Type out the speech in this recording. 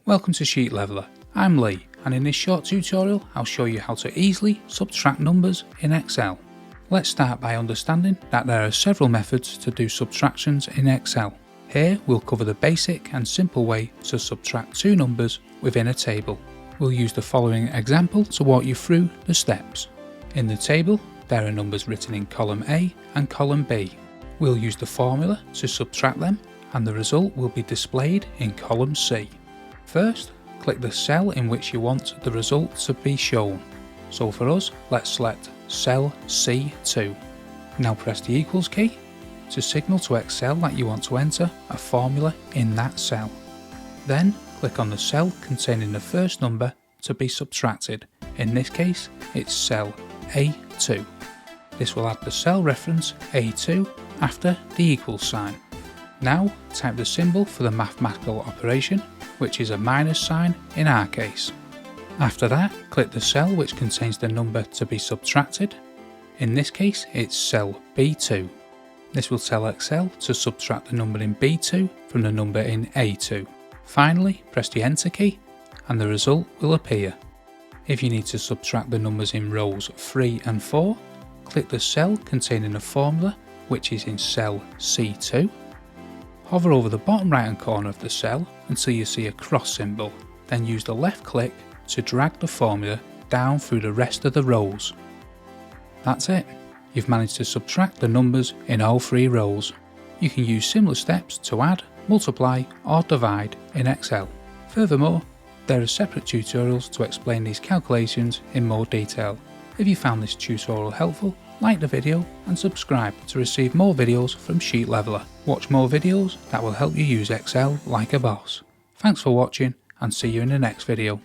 Welcome to Sheet Leveler. I'm Lee, and in this short tutorial I'll show you how to easily subtract numbers in Excel. Let's start by understanding that there are several methods to do subtractions in Excel. Here we'll cover the basic and simple way to subtract two numbers within a table. We'll use the following example to walk you through the steps. In the table there are numbers written in column A and column B. We'll use the formula to subtract them, and the result will be displayed in column C. First, click the cell in which you want the result to be shown. So for us, let's select cell C2. Now press the equals key to signal to Excel that you want to enter a formula in that cell. Then click on the cell containing the first number to be subtracted. In this case, it's cell A2. This will add the cell reference A2 after the equals sign. Now type the symbol for the mathematical operation, which is a minus sign in our case. After that, click the cell which contains the number to be subtracted. In this case, it's cell B2. This will tell Excel to subtract the number in B2 from the number in A2. Finally, press the Enter key and the result will appear. If you need to subtract the numbers in rows 3 and 4, click the cell containing the formula, which is in cell C2. Hover over the bottom right hand corner of the cell until you see a cross symbol, then use the left click to drag the formula down through the rest of the rows. That's it, you've managed to subtract the numbers in all 3 rows. You can use similar steps to add, multiply or divide in Excel. Furthermore, there are separate tutorials to explain these calculations in more detail. If you found this tutorial helpful, like the video and subscribe to receive more videos from Sheet Leveler. Watch more videos that will help you use Excel like a boss. Thanks for watching and see you in the next video.